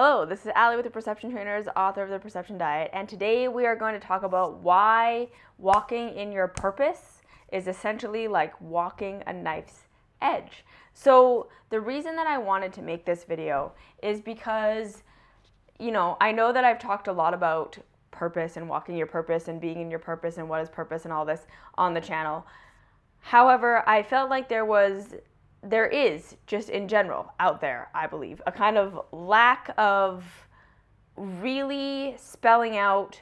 Hello, this is Allie with the Perception Trainers, author of The Perception Diet, and today we are going to talk about why walking in your purpose is essentially like walking a knife's edge. So the reason that I wanted to make this video is because, I know that I've talked a lot about purpose and walking your purpose and being in your purpose and what is purpose and all this on the channel. However, I felt like there is just in general out there, I believe, a kind of lack of really spelling out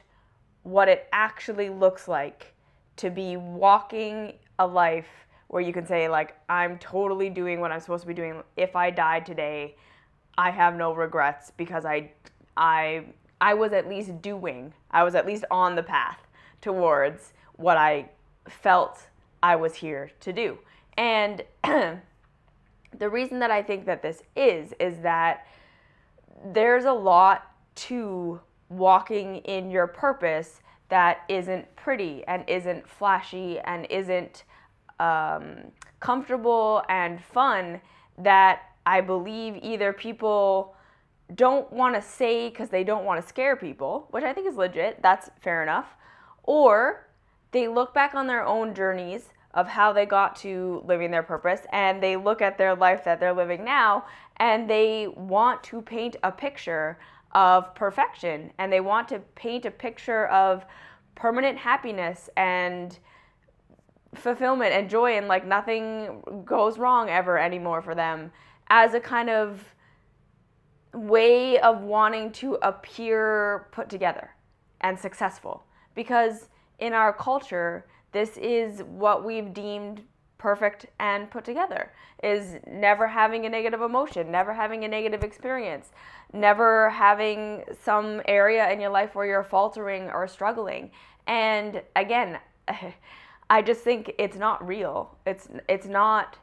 what it actually looks like to be walking a life where you can say, like, I'm totally doing what I'm supposed to be doing. If I died today, I have no regrets because I was at least on the path towards what I felt I was here to do. And the reason that I think that this is that there's a lot to walking in your purpose that isn't pretty and isn't flashy and isn't comfortable and fun, that I believe either people don't want to say because they don't want to scare people, which I think is legit, that's fair enough, or they look back on their own journeys of how they got to living their purpose, and they look at their life that they're living now, and they want to paint a picture of perfection, and they want to paint a picture of permanent happiness and fulfillment and joy, and like nothing goes wrong ever anymore for them, as a kind of way of wanting to appear put together and successful. Because in our culture, this is what we've deemed perfect and put together, is never having a negative emotion, never having a negative experience, never having some area in your life where you're faltering or struggling. And again, I just think it's not real. It's not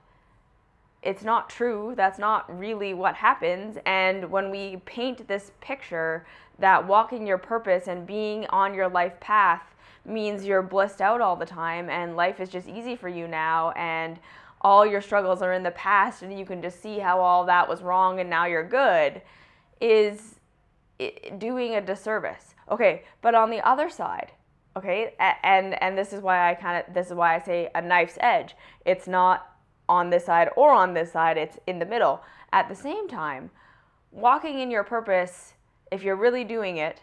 true. That's not really what happens. And when we paint this picture that walking your purpose and being on your life path means you're blissed out all the time and life is just easy for you now and all your struggles are in the past and you can just see how all that was wrong and now you're good, is doing a disservice. Okay, but on the other side, okay, and this is why I say a knife's edge. It's not on this side or on this side, it's in the middle. At the same time, walking in your purpose, if you're really doing it,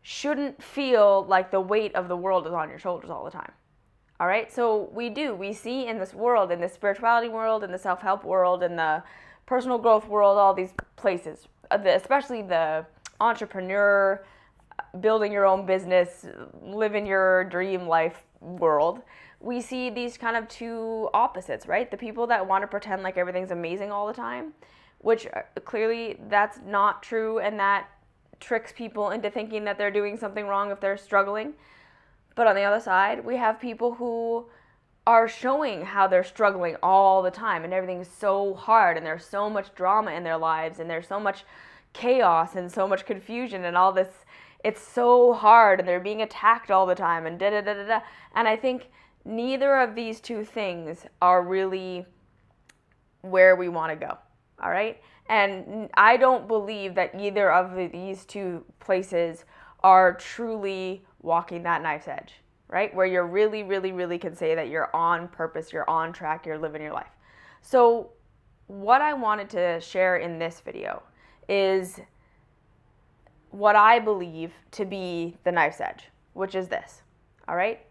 shouldn't feel like the weight of the world is on your shoulders all the time. All right? So we see in this world, in the spirituality world, in the self-help world, in the personal growth world, all these places, especially the entrepreneur, building your own business, living your dream life world, we see these kind of two opposites, right? The people that want to pretend like everything's amazing all the time, which clearly that's not true, and that tricks people into thinking that they're doing something wrong if they're struggling. But on the other side, we have people who are showing how they're struggling all the time and everything is so hard and there's so much drama in their lives and there's so much chaos and so much confusion and all this. It's so hard and they're being attacked all the time and da-da-da-da-da. And I think neither of these two things are really where we want to go, all right? And I don't believe that either of these two places are truly walking that knife's edge, right? Where you're really, really, really can say that you're on purpose, you're on track, you're living your life. So what I wanted to share in this video is what I believe to be the knife's edge, which is this, all right?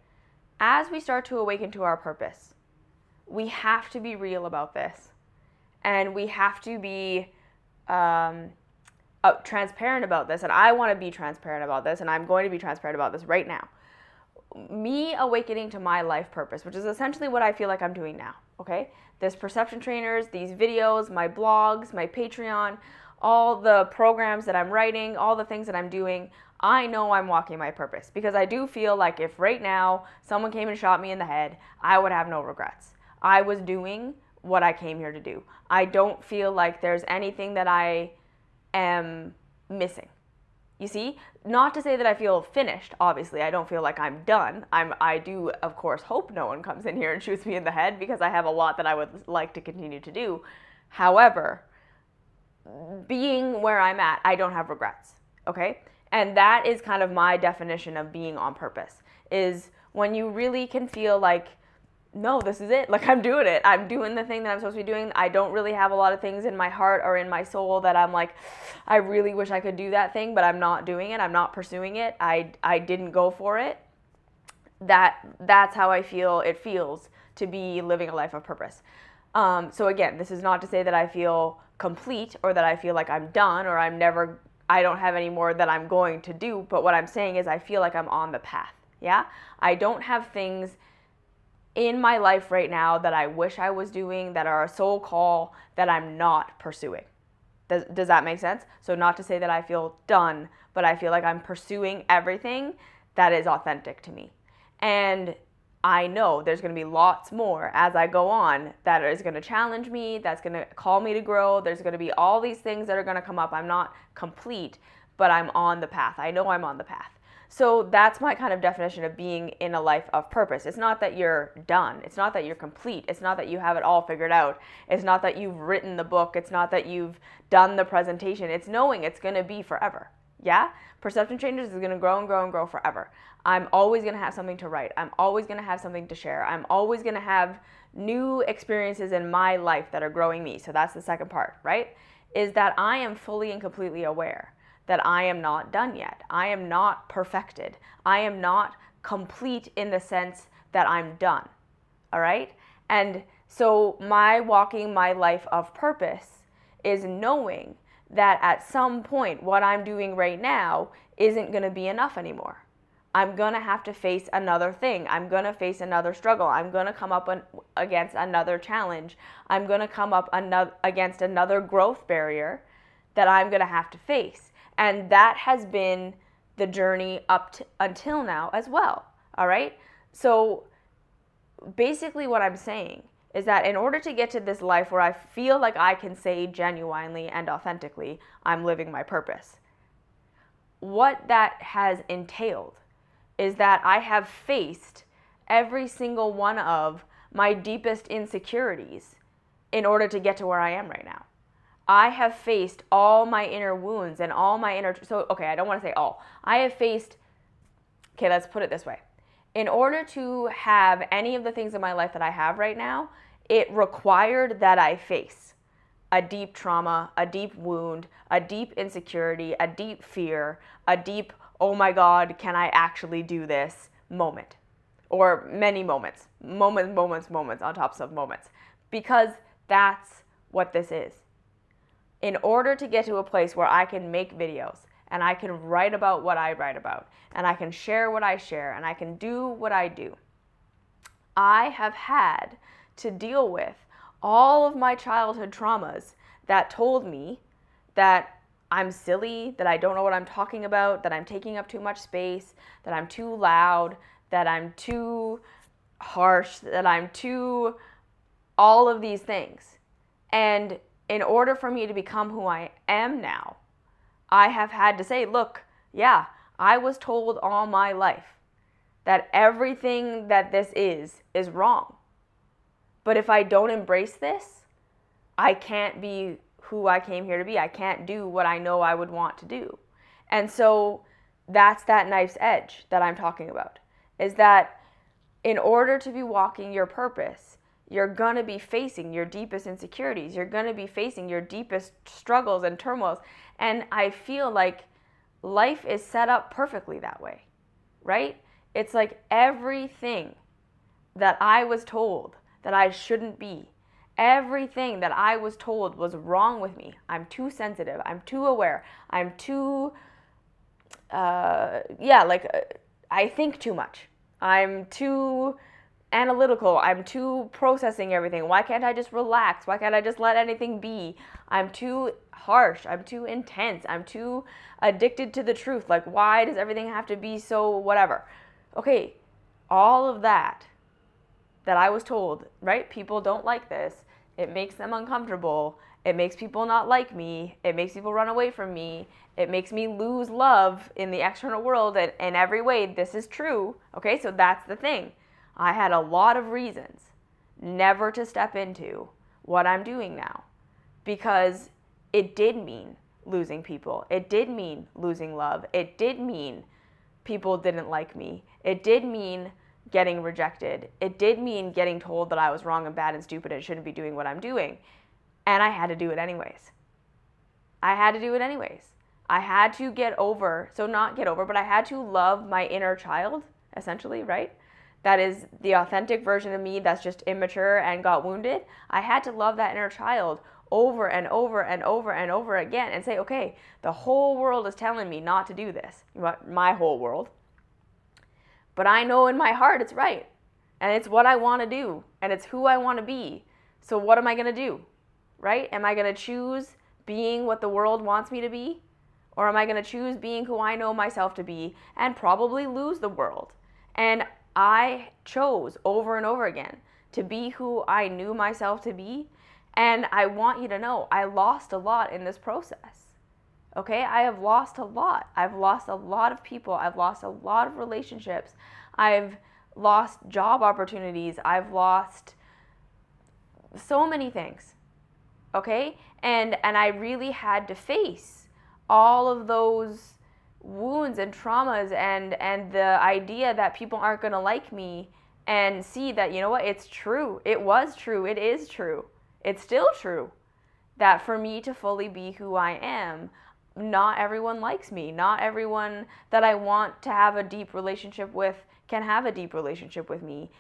As we start to awaken to our purpose, we have to be real about this. And we have to be transparent about this. And I want to be transparent about this. And I'm going to be transparent about this right now. Me awakening to my life purpose, which is essentially what I feel like I'm doing now. Okay? This Perception Trainers, these videos, my blogs, my Patreon, all the programs that I'm writing, all the things that I'm doing, I know I'm walking my purpose. Because I do feel like if right now someone came and shot me in the head, I would have no regrets. I was doing what I came here to do. I don't feel like there's anything that I am missing. You see? Not to say that I feel finished, obviously. I don't feel like I'm done. I do, of course, hope no one comes in here and shoots me in the head because I have a lot that I would like to continue to do. However, being where I'm at, I don't have regrets, okay? And that is kind of my definition of being on purpose, is when you really can feel like, no, this is it. Like, I'm doing it. I'm doing the thing that I'm supposed to be doing. I don't really have a lot of things in my heart or in my soul that I'm like, I really wish I could do that thing, but I'm not doing it. I'm not pursuing it. I didn't go for it. That's how I feel it feels to be living a life of purpose. So again, this is not to say that I feel complete or that I feel like I'm done or I don't have any more that I'm going to do. But what I'm saying is I feel like I'm on the path. Yeah. I don't have things in my life right now that I wish I was doing that are a soul call that I'm not pursuing. Does that make sense? So not to say that I feel done, but I feel like I'm pursuing everything that is authentic to me. And I know there's going to be lots more as I go on that is going to challenge me, that's going to call me to grow. There's going to be all these things that are going to come up. I'm not complete, but I'm on the path. I know I'm on the path. So that's my kind of definition of being in a life of purpose. It's not that you're done. It's not that you're complete. It's not that you have it all figured out. It's not that you've written the book. It's not that you've done the presentation. It's knowing it's going to be forever. Yeah? Perception changes is going to grow and grow and grow forever. I'm always going to have something to write. I'm always going to have something to share. I'm always going to have new experiences in my life that are growing me. So that's the second part, right? Is that I am fully and completely aware that I am not done yet. I am not perfected. I am not complete in the sense that I'm done. All right? And so my walking my life of purpose is knowing that at some point what I'm doing right now isn't going to be enough anymore. I'm going to have to face another thing. I'm going to face another struggle. I'm going to come up against another challenge. I'm going to come up against another growth barrier that I'm going to have to face. And that has been the journey until now as well. All right? So basically what I'm saying is that in order to get to this life where I feel like I can say genuinely and authentically, I'm living my purpose, what that has entailed is that I have faced every single one of my deepest insecurities in order to get to where I am right now. I have faced all my inner wounds and all my inner, so okay, I don't want to say all. I have faced, okay, let's put it this way. In order to have any of the things in my life that I have right now, it required that I face a deep trauma, a deep wound, a deep insecurity, a deep fear, a deep, oh my God, can I actually do this moment? Or many moments on top of moments. Because that's what this is. In order to get to a place where I can make videos and I can write about what I write about and I can share what I share and I can do what I do, I have had to deal with all of my childhood traumas that told me that I'm silly, that I don't know what I'm talking about, that I'm taking up too much space, that I'm too loud, that I'm too harsh, that I'm too all of these things. And in order for me to become who I am now, I have had to say, look, yeah, I was told all my life that everything that this is wrong. But if I don't embrace this, I can't be who I came here to be. I can't do what I know I would want to do. And so that's that knife's edge that I'm talking about, is that in order to be walking your purpose, you're going to be facing your deepest insecurities. You're going to be facing your deepest struggles and turmoils. And I feel like life is set up perfectly that way, right? It's like everything that I was told that I shouldn't be, everything that I was told was wrong with me. I'm too sensitive. I'm too aware. I'm too, I think too much. I'm too analytical. I'm too processing everything. Why can't I just relax? Why can't I just let anything be? I'm too harsh. I'm too intense. I'm too addicted to the truth. Like, why does everything have to be so whatever? Okay, all of that I was told, right? People don't like this. It makes them uncomfortable. It makes people not like me. It makes people run away from me. It makes me lose love in the external world. And in every way, this is true. Okay, so that's the thing. I had a lot of reasons never to step into what I'm doing now, because it did mean losing people. It did mean losing love. It did mean people didn't like me. It did mean getting rejected. It did mean getting told that I was wrong and bad and stupid and shouldn't be doing what I'm doing. And I had to do it anyways. I had to do it anyways. I had to get over, so not get over, but I had to love my inner child, essentially, right? That is the authentic version of me that's just immature and got wounded. I had to love that inner child over and over and over and over again and say, okay, the whole world is telling me not to do this, my whole world. But I know in my heart it's right. And it's what I want to do. And it's who I want to be. So what am I going to do? Right? Am I going to choose being what the world wants me to be? Or am I going to choose being who I know myself to be and probably lose the world? And I chose over and over again to be who I knew myself to be. And I want you to know I lost a lot in this process. Okay, I have lost a lot. I've lost a lot of people. I've lost a lot of relationships. I've lost job opportunities. I've lost so many things. Okay, and I really had to face all of those wounds and traumas and the idea that people aren't going to like me, and see that, you know what, it's true. It was true. It is true. It's still true that for me to fully be who I am, not everyone likes me. Not everyone that I want to have a deep relationship with can have a deep relationship with me.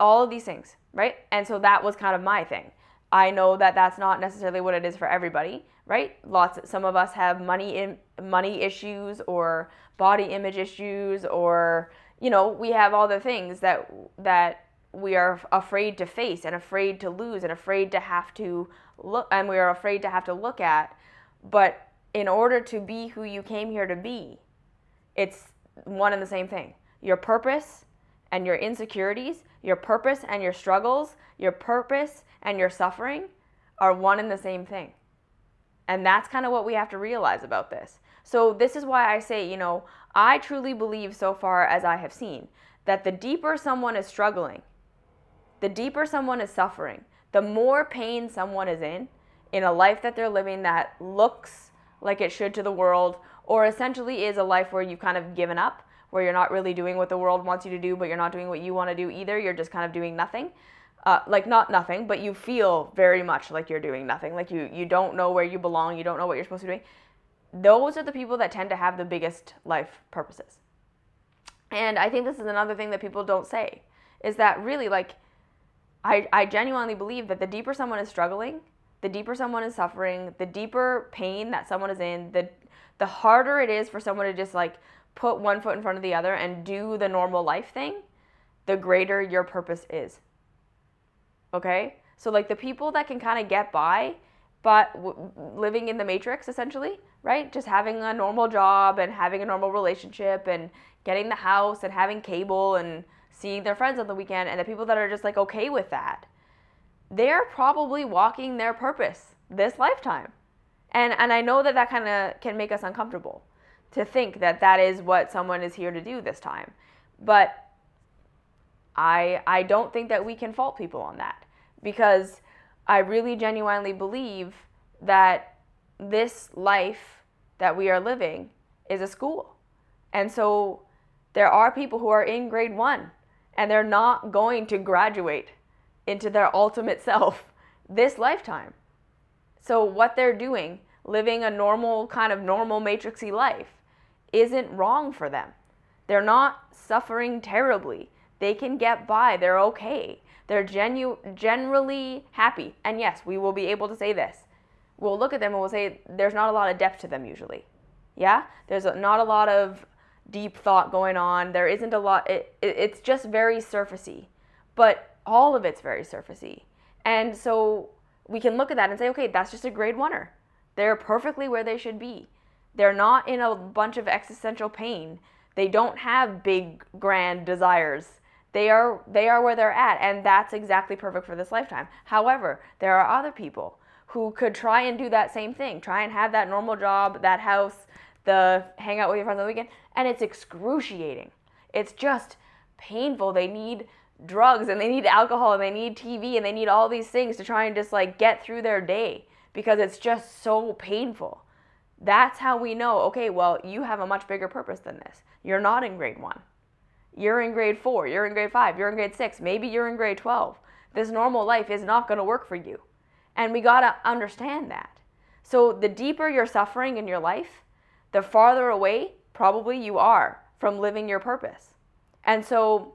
All of these things, right? And so that was kind of my thing. I know that that's not necessarily what it is for everybody, right? Some of us have money issues or body image issues, or, you know, we have all the things that we are afraid to face and afraid to lose and afraid to have to look, and we are afraid to have to look at. But in order to be who you came here to be, it's one and the same thing. Your purpose and your insecurities, your purpose and your struggles, your purpose and your suffering are one and the same thing. And that's kind of what we have to realize about this. So this is why I say, you know, I truly believe, so far as I have seen, that the deeper someone is struggling, the deeper someone is suffering, the more pain someone is in a life that they're living that looks like it should to the world, or essentially is a life where you've kind of given up, where you're not really doing what the world wants you to do, but you're not doing what you want to do either. You're just kind of doing nothing. Like not nothing, but you feel very much like you're doing nothing. Like you don't know where you belong. You don't know what you're supposed to be doing. Those are the people that tend to have the biggest life purposes. And I think this is another thing that people don't say, is that really, like, I genuinely believe that the deeper someone is struggling, the deeper someone is suffering, the deeper pain that someone is in, the harder it is for someone to just like put one foot in front of the other and do the normal life thing, the greater your purpose is. Okay? So like the people that can kind of get by, but living in the matrix essentially, right? Just having a normal job and having a normal relationship and getting the house and having cable and seeing their friends on the weekend, and the people that are just like okay with that, they're probably walking their purpose this lifetime. And I know that that kind of can make us uncomfortable to think that that is what someone is here to do this time. But I don't think that we can fault people on that, because I really genuinely believe that this life that we are living is a school. And so there are people who are in grade 1 and they're not going to graduate into their ultimate self this lifetime. So what they're doing, living a normal matrixy life, isn't wrong for them. They're not suffering terribly. They can get by. They're okay. They're generally happy. And yes, we will be able to say this. We'll look at them and we'll say there's not a lot of depth to them usually. Yeah? There's not a lot of deep thought going on. There isn't a lot. It's just very surfacey. But all of it's very surfacey. And so we can look at that and say, okay, that's just a grade 1er. They're perfectly where they should be. They're not in a bunch of existential pain. They don't have big, grand desires. They are where they're at, and that's exactly perfect for this lifetime. However, there are other people who could try and do that same thing, try and have that normal job, that house, the hang out with your friends on the weekend, and it's excruciating. It's just painful. They need drugs, and they need alcohol, and they need TV, and they need all these things to try and just like get through their day, because it's just so painful. That's how we know, okay, well, you have a much bigger purpose than this. You're not in grade 1. You're in grade 4. You're in grade 5. You're in grade 6. Maybe you're in grade 12. This normal life is not going to work for you. And we got to understand that. So the deeper you're suffering in your life, the farther away probably you are from living your purpose. And so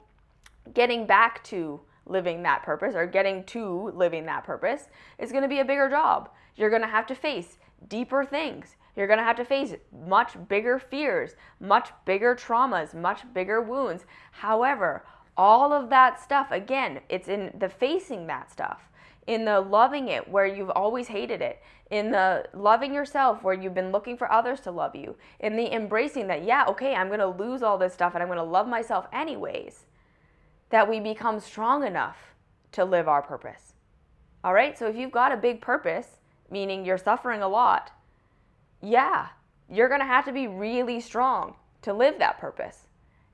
getting back to living that purpose, or getting to living that purpose, is going to be a bigger job. You're going to have to face deeper things. You're going to have to face much bigger fears, much bigger traumas, much bigger wounds. However, all of that stuff, again, it's in the facing that stuff, in the loving it where you've always hated it, in the loving yourself where you've been looking for others to love you, in the embracing that, yeah, okay, I'm going to lose all this stuff and I'm going to love myself anyways, that we become strong enough to live our purpose. All right? So if you've got a big purpose, meaning you're suffering a lot, yeah, you're going to have to be really strong to live that purpose.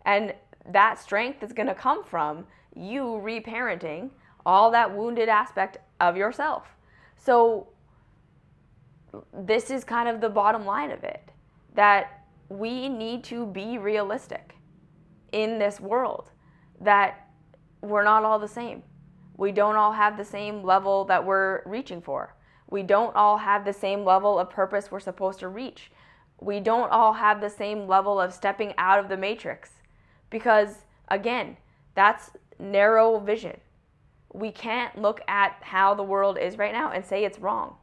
And that strength is going to come from you reparenting all that wounded aspect of yourself. So this is kind of the bottom line of it, that we need to be realistic in this world, that we're not all the same. We don't all have the same level that we're reaching for. We don't all have the same level of purpose we're supposed to reach. We don't all have the same level of stepping out of the matrix, because, again, that's narrow vision. We can't look at how the world is right now and say it's wrong,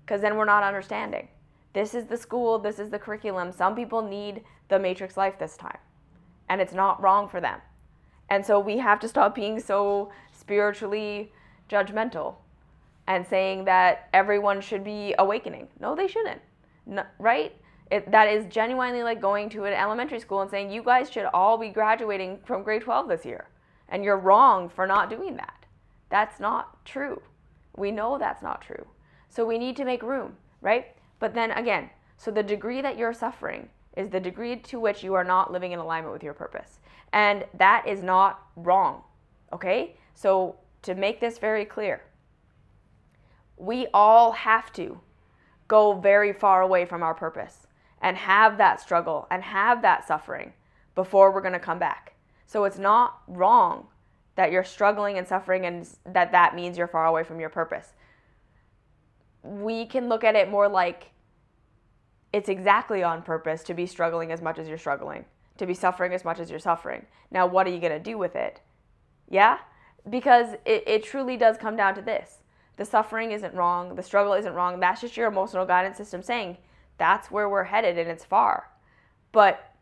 because then we're not understanding. This is the school, this is the curriculum. Some people need the matrix life this time, and it's not wrong for them. And so we have to stop being so spiritually judgmental and saying that everyone should be awakening. No, they shouldn't, no, right? That is genuinely like going to an elementary school and saying, you guys should all be graduating from grade 12 this year, and you're wrong for not doing that. That's not true. We know that's not true. So we need to make room, right? But then again, so the degree that you're suffering is the degree to which you are not living in alignment with your purpose. And that is not wrong, okay? So to make this very clear, we all have to go very far away from our purpose and have that struggle and have that suffering before we're going to come back. So it's not wrong that you're struggling and suffering and that means you're far away from your purpose. We can look at it more like it's exactly on purpose to be struggling as much as you're struggling, to be suffering as much as you're suffering. Now, what are you going to do with it? Yeah? Because it truly does come down to this. The suffering isn't wrong. The struggle isn't wrong. That's just your emotional guidance system saying that's where we're headed and it's far. But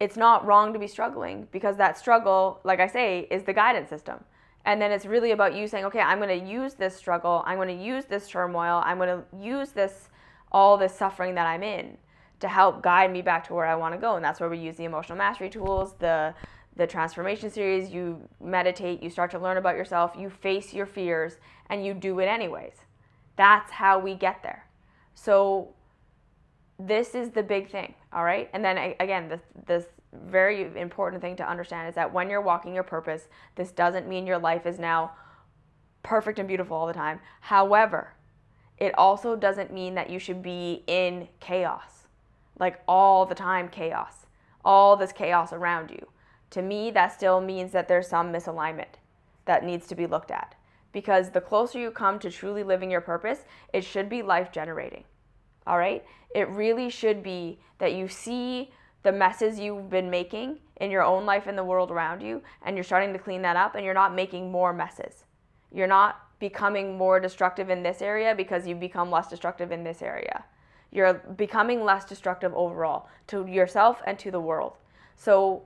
it's not wrong to be struggling, because that struggle, like I say, is the guidance system. And then it's really about you saying, okay, I'm going to use this struggle. I'm going to use this turmoil. I'm going to use all this suffering that I'm in to help guide me back to where I want to go. And that's where we use the emotional mastery tools, the transformation series. You meditate, you start to learn about yourself, you face your fears, and you do it anyways. That's how we get there. So this is the big thing, all right? And then again, this very important thing to understand is that when you're walking your purpose, this doesn't mean your life is now perfect and beautiful all the time. However, it also doesn't mean that you should be in chaos, like all the time chaos, all this chaos around you. To me, that still means that there's some misalignment that needs to be looked at, because the closer you come to truly living your purpose, it should be life generating. All right? It really should be that you see the messes you've been making in your own life and the world around you, and you're starting to clean that up, and you're not making more messes. You're not becoming more destructive in this area because you've become less destructive in this area. You're becoming less destructive overall to yourself and to the world. So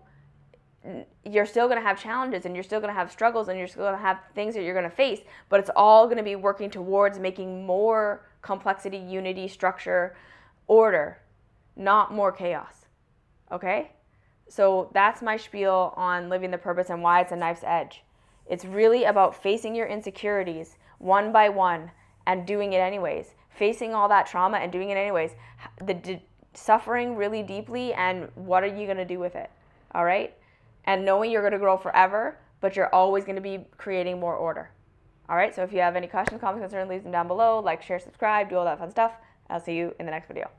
you're still going to have challenges, and you're still going to have struggles, and you're still going to have things that you're going to face, but it's all going to be working towards making more complexity, unity, structure, order, not more chaos. Okay? So that's my spiel on living the purpose and why it's a knife's edge. It's really about facing your insecurities one by one and doing it anyways. Facing all that trauma and doing it anyways. Suffering really deeply, and what are you going to do with it? All right? And knowing you're going to grow forever, but you're always going to be creating more order. All right, so if you have any questions, comments, concerns, leave them down below. Like, share, subscribe, do all that fun stuff. I'll see you in the next video.